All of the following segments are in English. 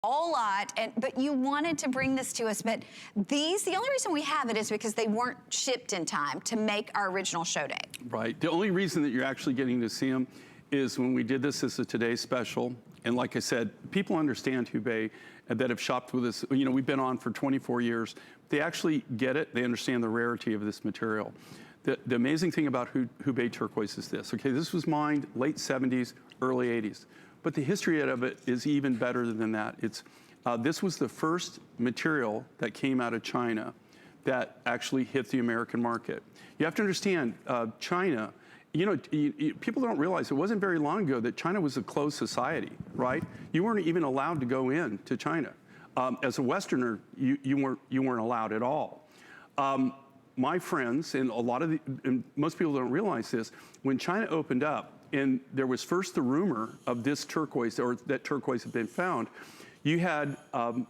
whole lot, but you wanted to bring this to us, but the only reason we have it is because they weren't shipped in time to make our original show day. Right, the only reason that you're actually getting to see them is when we did this as a Today special, and like I said, people understand Hubei that have shopped with us. You know, we've been on for 24 years. They actually get it, they understand the rarity of this material. The amazing thing about Hubei Turquoise is this, okay, this was mined late 70s, early 80s. But the history of it is even better than that. This was the first material that came out of China that actually hit the American market. You have to understand, China, you know, people don't realize it wasn't very long ago that China was a closed society, right? You weren't even allowed to go in to China. As a Westerner, you weren't allowed at all. My friends, and most people don't realize this, when China opened up, and there was first the rumor of this turquoise, or that turquoise had been found, you had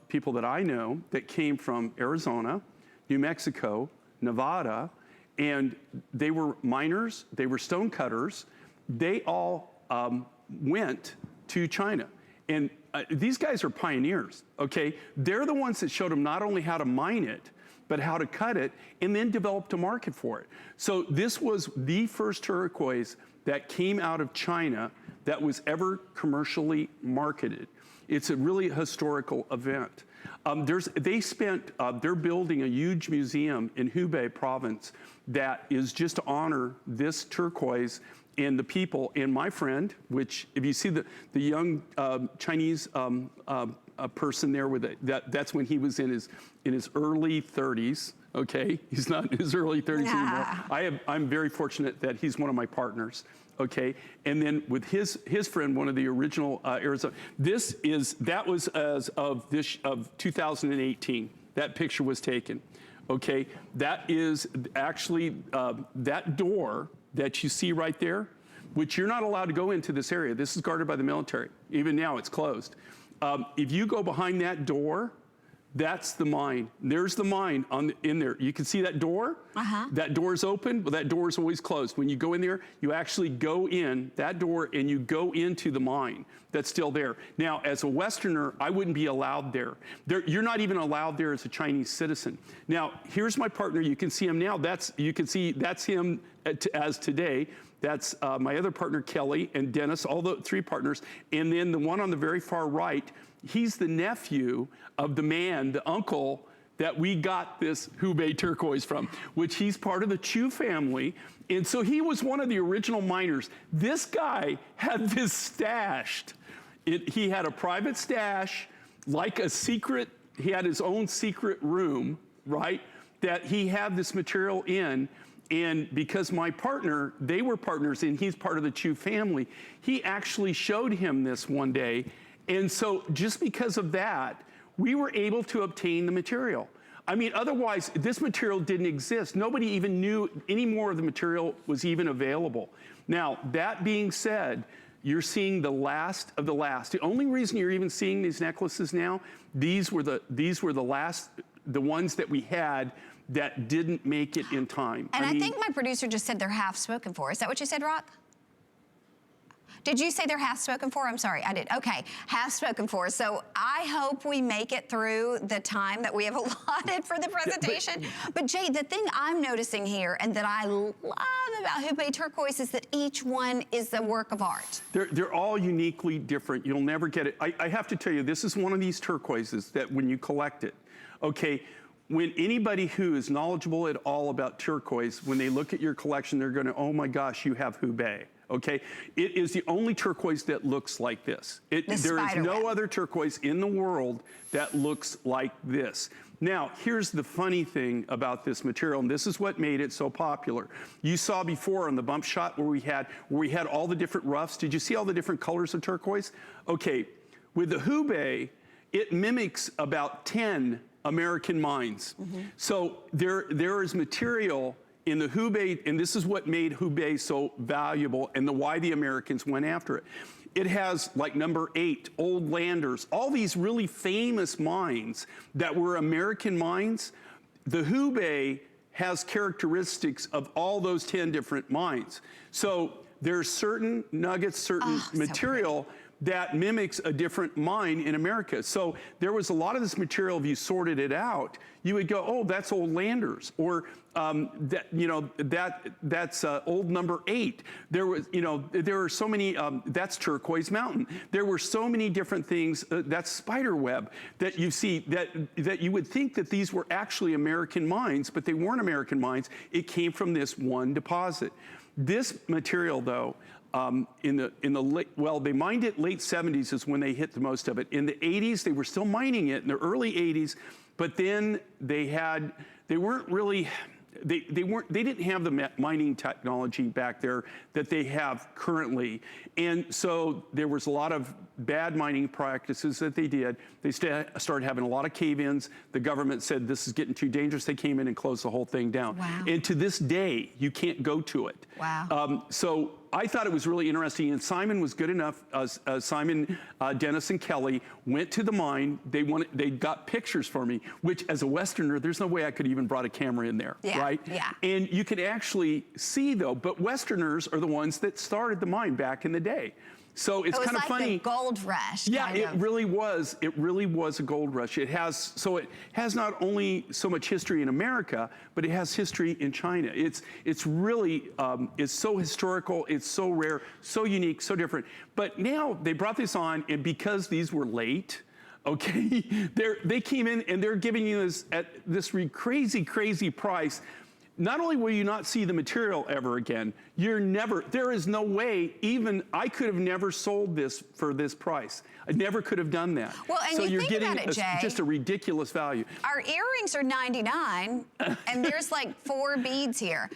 people that I know that came from Arizona, New Mexico, Nevada, and they were miners, they were stone cutters. They all went to China. And these guys are pioneers, okay? They're the ones that showed them not only how to mine it, but how to cut it, and then developed a market for it. So this was the first turquoise that came out of China that was ever commercially marketed. It's a really historical event. They're building a huge museum in Hubei province that is just to honor this turquoise and the people. And my friend, which if you see the young Chinese person there with it, that's when he was in his early 30s. Okay, he's not in his early 30s anymore. I'm very fortunate that he's one of my partners. Okay, and then with his friend, one of the original Arizona. That was as of 2018. That picture was taken. Okay, that is actually that door that you see right there, which you're not allowed to go into this area. This is guarded by the military. Even now, it's closed. If you go behind that door, that's the mine. There's the mine in there. You can see that door? That door is open, but that door is always closed. When you go in there, you actually go in that door and you go into the mine that's still there. Now, as a Westerner, I wouldn't be allowed there. You're not even allowed there as a Chinese citizen. Now, here's my partner. You can see him now. You can see that's him as today. That's my other partner, Kelly, and Dennis, all the three partners. And then the one on the very far right, he's the nephew of the man, the uncle, that we got this Hubei turquoise from, which he's part of the Chu family. And so he was one of the original miners. This guy had this stashed. He had a private stash, like a secret, he had his own secret room, right, that he had this material in. And because my partner, they were partners, and he's part of the Chu family, he actually showed him this one day. And so just because of that, we were able to obtain the material. I mean, otherwise, this material didn't exist. Nobody even knew any more of the material was even available. Now, that being said, you're seeing the last of the last. The only reason you're even seeing these necklaces now, these were the last, the ones that we had that didn't make it in time. And I think my producer just said they're half spoken for. Is that what you said, Rock? Did you say they're half spoken for? I'm sorry, I did. Okay, half spoken for. So I hope we make it through the time that we have allotted for the presentation. But Jay, the thing I'm noticing here and that I love about Hubei Turquoise is that each one is a work of art. They're all uniquely different. You'll never get it. I have to tell you, this is one of these turquoises that when you collect it, okay, when anybody who is knowledgeable at all about turquoise, when they look at your collection, they're gonna, oh my gosh, you have Hubei. Okay, it is the only turquoise that looks like this. There is no other turquoise in the world that looks like this. Now, here's the funny thing about this material, and this is what made it so popular. You saw before on the bump shot where we had all the different roughs. Did you see all the different colors of turquoise? Okay, with the Hubei, it mimics about 10 American mines. So there is material in the Hubei, and this is what made Hubei so valuable and why the Americans went after it. It has like number 8, Old Landers, all these really famous mines that were American mines. The Hubei has characteristics of all those 10 different mines. So there's certain nuggets, certain material that mimics a different mine in America. So there was a lot of this material, if you sorted it out, you would go, oh, that's old Landers, or that's old number 8. There was, there are so many, that's Turquoise Mountain. There were so many different things, that's spider web, that you see, that you would think that these were actually American mines, but they weren't American mines. It came from this one deposit. This material, though, in the late, well, they mined it late 70s is when they hit the most of it. In the 80s, they were still mining it in the early 80s, but then they didn't have the mining technology back there that they have currently. And so there was a lot of bad mining practices that they did. They started having a lot of cave-ins. The government said, this is getting too dangerous. They came in and closed the whole thing down. Wow. And to this day, you can't go to it. Wow. So I thought it was really interesting, and Simon was good enough. Simon, Dennis, and Kelly went to the mine. They got pictures for me, which as a Westerner, there's no way I could even brought a camera in there, right? Yeah. And you can actually see, though, but Westerners are the ones that started the mine back in the day. So it's kind of funny. It was like the gold rush. Yeah, it really was. It really was a gold rush. It has not only so much history in America, but it has history in China. It's really it's so historical. It's so rare, so unique, so different. But now they brought this on, and because these were late, okay, they came in and they're giving you this at this crazy, crazy price. Not only will you not see the material ever again, there is no way, even I could have never sold this for this price. I never could have done that. Well, and so you're getting about it, Jay, just a ridiculous value. Our earrings are $99, and there's like 4 beads here.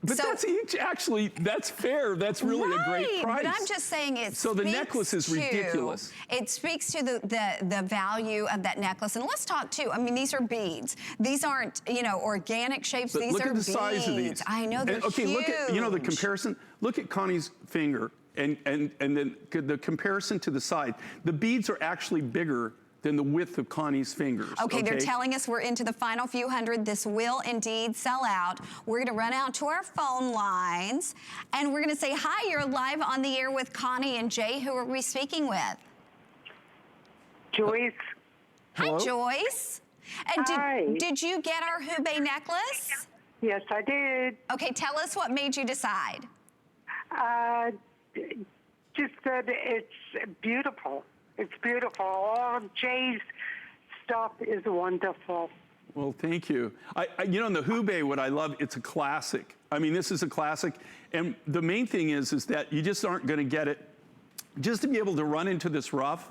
But so, that's each, actually, that's fair. That's really a great price. But I'm just saying so the necklace is ridiculous. It speaks to the value of that necklace. And let's talk too. I mean, these are beads. These aren't, organic shapes. But these look are at the beads. size of these. I know they're okay, huge. Look at, the comparison. Look at Connie's finger and then the comparison to the side. The beads are actually bigger than the width of Connie's fingers. Okay, they're telling us we're into the final few hundred. This will indeed sell out. We're gonna run out to our phone lines, and we're gonna say, hi, you're live on the air with Connie and Jay. Who are we speaking with? Joyce. Hi, Joyce. And Hi. Did you get our Hubei necklace? Yes, I did. Okay, tell us what made you decide. Just that it's beautiful. It's beautiful. All of Jay's stuff is wonderful. Well, thank you. In the Hubei, what I love, it's a classic. I mean, this is a classic. And the main thing is that you just aren't going to get it. Just to be able to run into this rough,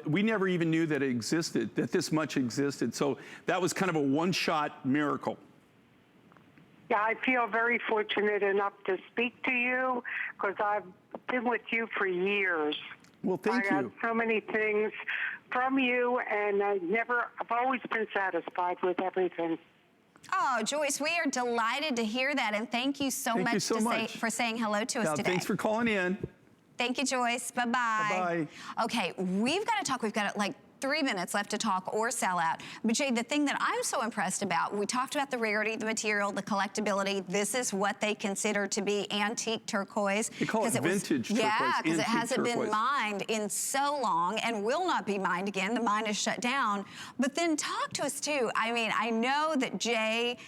we never even knew that it existed, that this much existed. So that was kind of a one-shot miracle. Yeah, I feel very fortunate enough to speak to you because I've been with you for years. Well, thank you. I got so many things from you, and I've always been satisfied with everything. Oh, Joyce, we are delighted to hear that, and thank you so much for saying hello to us today. Thanks for calling in. Thank you, Joyce. Bye-bye. Bye-bye. Okay, we've got to talk. We've got like 3 minutes left to talk or sell out. But Jay, the thing that I'm so impressed about, we talked about the rarity of the material, the collectability. This is what they consider to be antique turquoise. They call it vintage turquoise. Yeah, because it hasn't turquoise. been mined in so long and will not be mined again. The mine is shut down. But then talk to us too. I mean, I know that Jay,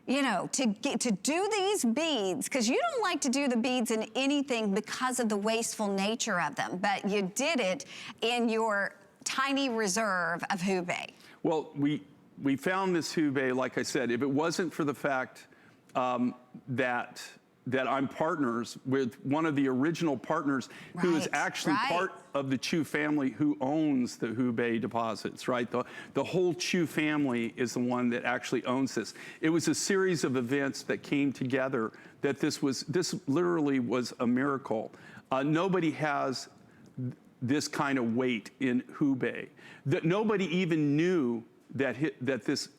to do these beads, because you don't like to do the beads in anything because of the wasteful nature of them, but you did it in your tiny reserve of Hubei. Well, we found this Hubei, like I said, if it wasn't for the fact that I'm partners with one of the original partners who is actually part of the Chu family who owns the Hubei deposits, right? The whole Chu family is the one that actually owns this. It was a series of events that came together that this literally was a miracle. Nobody has this kind of weight in Hubei. That nobody even knew that this,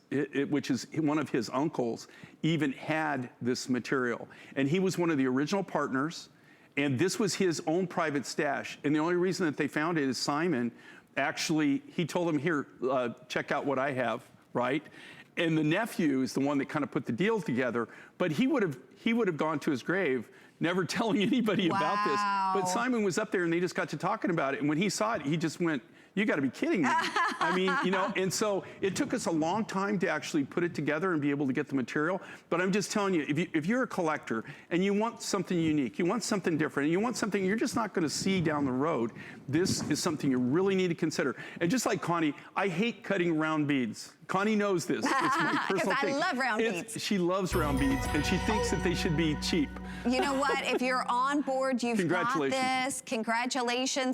which is one of his uncles, even had this material. And he was one of the original partners, and this was his own private stash. And the only reason that they found it is Simon, actually, he told him, here, check out what I have, right? And the nephew is the one that kind of put the deal together, but he would have gone to his grave never telling anybody about this. But Wow. Simon was up there and they just got to talking about it. And when he saw it, he just went, you got to be kidding me. I mean, you know, and so it took us a long time to actually put it together and be able to get the material. But I'm just telling you, if you're a collector and you want something unique, you want something different, and you want something you're just not going to see down the road, this is something you really need to consider. And just like Connie, I hate cutting round beads. Connie knows this. It's my personal I thing. love round beads. She loves round beads, and she thinks that they should be cheap. You know what? If you're on board, you've got Congratulations. this. Congratulations.